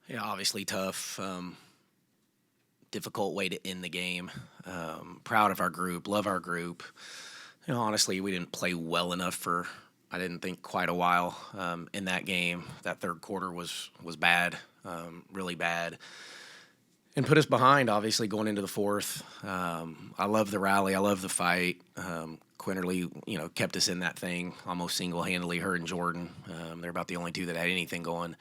Yeah, obviously tough. Difficult way to end the game. Proud of our group, love our group. Honestly, we didn't play well enough for, I didn't think, quite a while in that game. That third quarter was bad, really bad, and put us behind. Obviously, going into the fourth. I love the rally. I love the fight. Quinerly, kept us in that thing almost single-handedly. Her and Jordan, they're about the only two that had anything going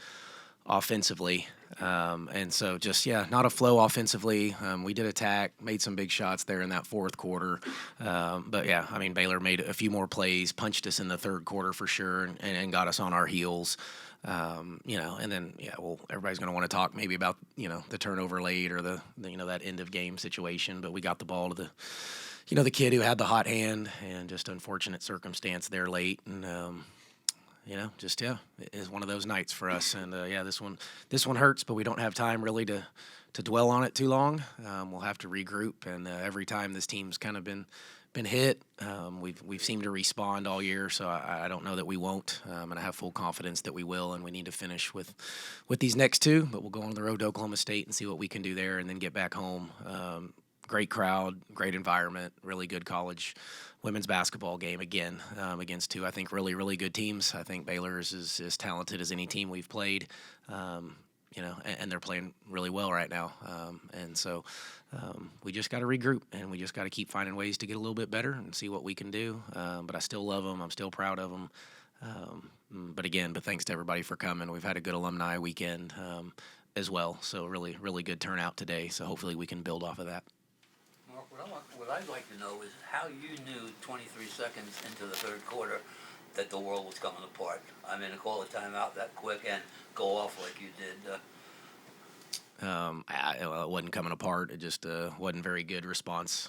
offensively. And so just, not a flow offensively. We did attack, made some big shots there in that fourth quarter. But, Baylor made a few more plays, punched us in the third quarter for sure, and got us on our heels. And then, everybody's going to want to talk maybe about, the turnover late or the that end of game situation. But we got the ball to the kid who had the hot hand, and just unfortunate circumstance there late. And, it is one of those nights for us. And this one hurts, but we don't have time really to dwell on it too long. We'll have to regroup. And every time this team's kind of been hit, we've seemed to respond all year. So I don't know that we won't, and I have full confidence that we will. And we need to finish with these next two. But we'll go on the road to Oklahoma State and see what we can do there, and then get back home. Great crowd, great environment, really good college women's basketball game again against two, I think, really, really good teams. I think Baylor is as talented as any team we've played, and they're playing really well right now. And so we just got to regroup, and we just got to keep finding ways to get a little bit better and see what we can do. But I still love them. I'm still proud of them. But thanks to everybody for coming. We've had a good alumni weekend as well. So really, really good turnout today. So hopefully we can build off of that. What I'd like to know is how you knew 23 seconds into the third quarter that the world was coming apart. I mean, to call a timeout that quick and go off like you did. It wasn't coming apart. It just wasn't very good response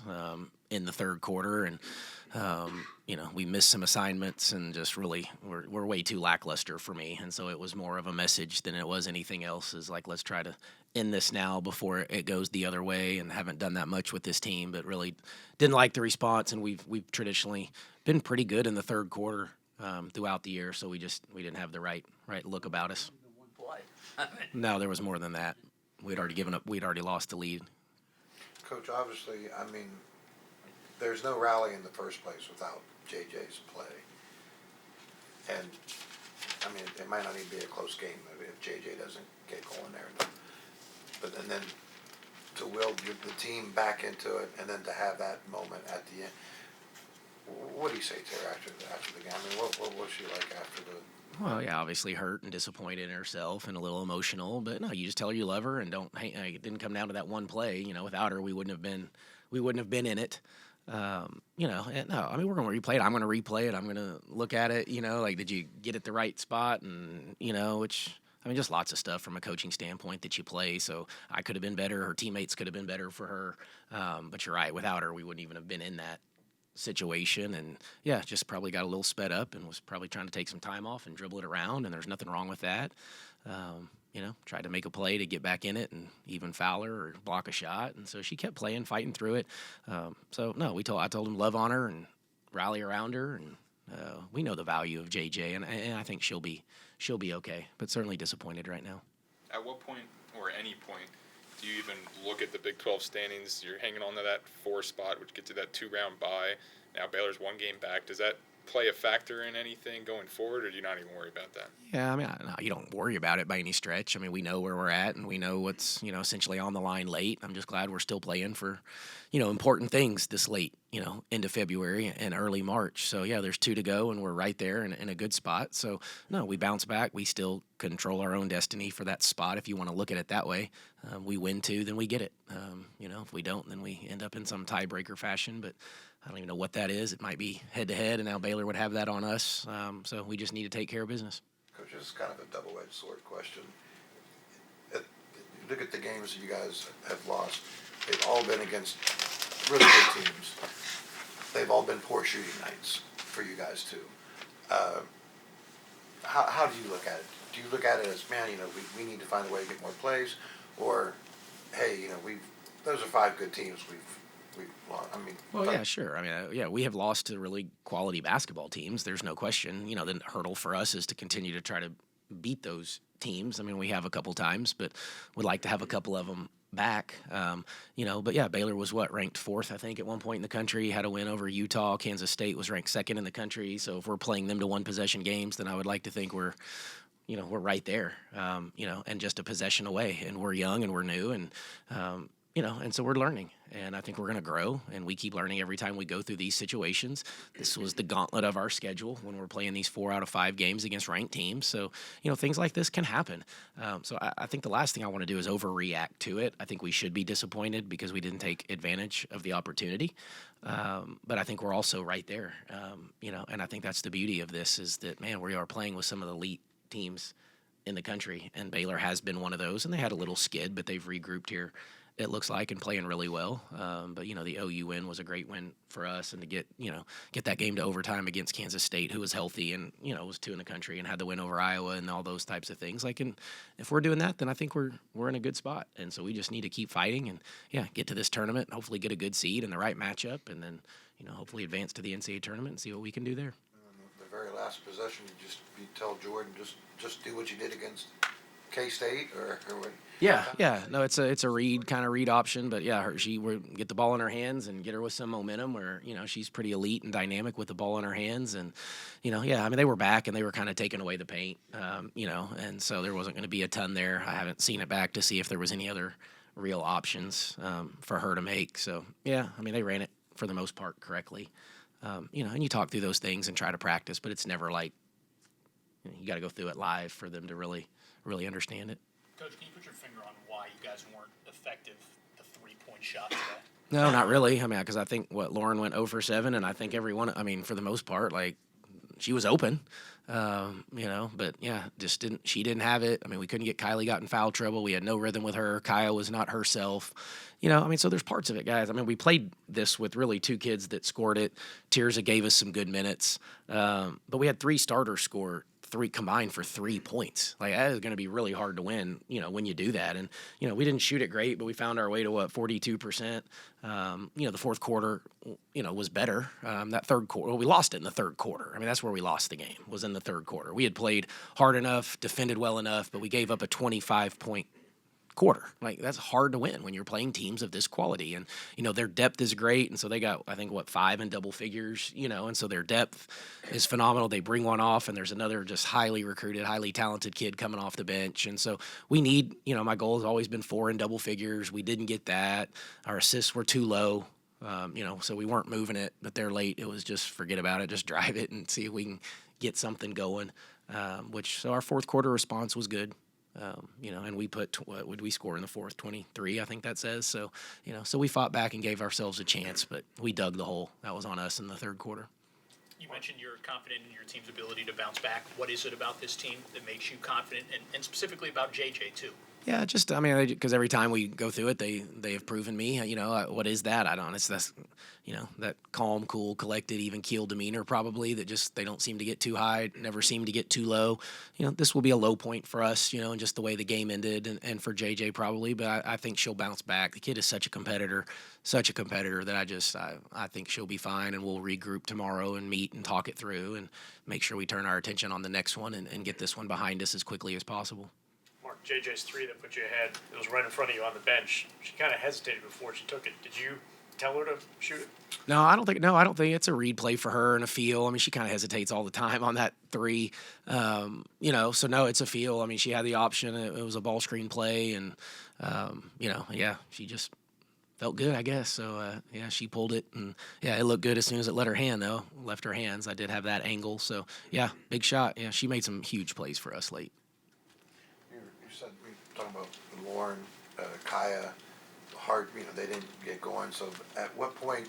in the third quarter, and we missed some assignments, and just really we're way too lackluster for me. And so it was more of a message than it was anything else. Is like, let's try to end this now before it goes the other way. And haven't done that much with this team, but really didn't like the response. And we've traditionally been pretty good in the third quarter throughout the year. So we didn't have the right look about us. No, there was more than that. We'd already given up. We'd already lost the lead. Coach, obviously, there's no rally in the first place without JJ's play. And, it might not even be a close game if JJ doesn't get going there. And then to will the team back into it, and then to have that moment at the end. What do you say to her after the game? What was she like after the... Well, yeah, obviously hurt and disappointed in herself and a little emotional, but no, you just tell her you love her and don't. It didn't come down to that one play. Without her, we wouldn't have been in it. And no, we're going to replay it. I'm going to replay it. I'm going to look at it. Did you get it the right spot? And just lots of stuff from a coaching standpoint that you play. So I could have been better. Her teammates could have been better for her. But you're right. Without her, we wouldn't even have been in that situation. And just probably got a little sped up and was probably trying to take some time off and dribble it around, and there's nothing wrong with that. Tried to make a play to get back in it and even foul her or block a shot, and so she kept playing, fighting through it. So no, I told him love on her and rally around her, and we know the value of JJ, and I think she'll be okay, but certainly disappointed right now. At what point, or any point, do you even look at the Big 12 standings? You're hanging on to that 4 spot, which gets you that 2-round bye. Now Baylor's 1 game back. Does that play a factor in anything going forward, or do you not even worry about that? Yeah, no, you don't worry about it by any stretch. We know where we're at, and we know what's, essentially on the line late. I'm just glad we're still playing for, important things this late, into February and early March. So, there's 2 to go, and we're right there in a good spot. So, no, we bounce back. We still control our own destiny for that spot, if you want to look at it that way. We win 2, then we get it. If we don't, then we end up in some tiebreaker fashion, but I don't even know what that is. It might be head-to-head, and now Baylor would have that on us. So we just need to take care of business. Coach, this is kind of a double-edged sword question. Look at the games that you guys have lost. They've all been against really good teams. They've all been poor shooting nights for you guys, too. How do you look at it? Do you look at it as, man, we need to find a way to get more plays? Or, hey, those are 5 good teams we've lost. Yeah, sure. We have lost to really quality basketball teams. There's no question. The hurdle for us is to continue to try to beat those teams. I mean, we have a couple times, but would like to have a couple of them back. But yeah, Baylor was ranked 4th, I think, at one point in the country, had a win over Utah. Kansas State was ranked 2nd in the country. So if we're playing them to one possession games, then I would like to think we're right there, and just a possession away, and we're young and we're new, and and so we're learning, and I think we're going to grow, and we keep learning every time we go through these situations. This was the gauntlet of our schedule when we're playing these 4 out of 5 games against ranked teams. So, things like this can happen. So I think the last thing I want to do is overreact to it. I think we should be disappointed because we didn't take advantage of the opportunity. But I think we're also right there, and I think that's the beauty of this is that, man, we are playing with some of the elite teams in the country, and Baylor has been one of those, and they had a little skid, but they've regrouped here, it looks like, and playing really well. But the OU win was a great win for us, and to get that game to overtime against Kansas State, who was healthy and was 2 in the country and had the win over Iowa and all those types of things. And if we're doing that, then I think we're in a good spot, and so we just need to keep fighting and get to this tournament, hopefully get a good seed and the right matchup, and then hopefully advance to the NCAA tournament and see what we can do there. The very last possession, you tell Jordan just do what you did against K-State or what? Yeah. No, it's a read option, but she would get the ball in her hands and get her with some momentum where, she's pretty elite and dynamic with the ball in her hands. And, they were back and they were kind of taking away the paint, and so there wasn't going to be a ton there. I haven't seen it back to see if there was any other real options for her to make. So, they ran it for the most part correctly. And you talk through those things and try to practice, but it's never like, you got to go through it live for them to really understand it. Coach, can you put your finger on why you guys weren't effective the 3-point shot today? No, not really. Because I think Lauren went 0 for 7, and I think everyone, for the most part, she was open, but she didn't have it. We couldn't get Kylie got in foul trouble. We had no rhythm with her. Kaya was not herself. So there's parts of it, guys. We played this with really 2 kids that scored it. Tirza gave us some good minutes, but we had 3 starters score 3 combined for 3 points. That is going to be really hard to win, when you do that. And, we didn't shoot it great, but we found our way to 42%. The fourth quarter, was better. That third quarter, we lost it in the third quarter. That's where we lost the game, was in the third quarter. We had played hard enough, defended well enough, but we gave up a 25-point quarter. That's hard to win when you're playing teams of this quality. And, their depth is great. And so they got, I think, 5 in double figures, and so their depth is phenomenal. They bring one off, and there's another just highly recruited, highly talented kid coming off the bench. And so we need, my goal has always been 4 in double figures. We didn't get that. Our assists were too low. So we weren't moving it, but they're late. It was just forget about it, just drive it and see if we can get something going. So our fourth quarter response was good. And we put, what would we score in the fourth? 23, I think that says. So, so we fought back and gave ourselves a chance, but we dug the hole. That was on us in the third quarter. You mentioned you're confident in your team's ability to bounce back. What is it about this team that makes you confident, and specifically about JJ, too? Yeah, just, because every time we go through it, they have proven me, what is that? I don't, it's that's, that calm, cool, collected, even keel demeanor probably that just, they don't seem to get too high, never seem to get too low. This will be a low point for us, and just the way the game ended and for JJ probably, but I think she'll bounce back. The kid is such a competitor that I think she'll be fine, and we'll regroup tomorrow and meet and talk it through and make sure we turn our attention on the next one and get this one behind us as quickly as possible. Mark, JJ's 3 that put you ahead, it was right in front of you on the bench. She kind of hesitated before she took it. Did you tell her to shoot it? No, I don't think it's a read play for her and a feel. She kind of hesitates all the time on that 3. So no, it's a feel. She had the option. It was a ball screen play, and she just felt good, I guess. So she pulled it, and it looked good as soon as it left her hands. I did have that angle. So big shot. Yeah, she made some huge plays for us late. You said we were talking about Lauren, Kaya, hard. They didn't get going. So at what point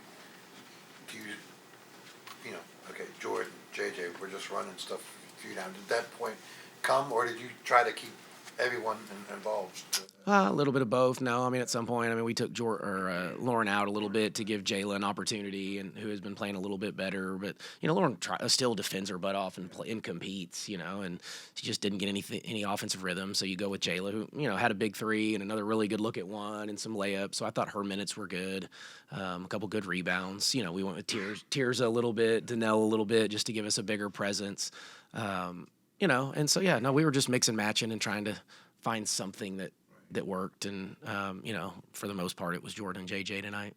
do you, okay, Jordan, JJ, we're just running stuff for you down. Did that point come, or did you try to keep everyone involved? A little bit of both. No, at some point, we took Lauren out a little bit to give Jayla an opportunity, and who has been playing a little bit better. But Lauren still defends her butt off and competes. And she just didn't get any offensive rhythm. So you go with Jayla, who had a big 3 and another really good look at 1 and some layups. So I thought her minutes were good. A couple good rebounds. We went with Tirza a little bit, Danelle a little bit, just to give us a bigger presence. And so yeah, no, we were just mixing, matching, and trying to find something that worked, and for the most part, it was Jordan and JJ tonight.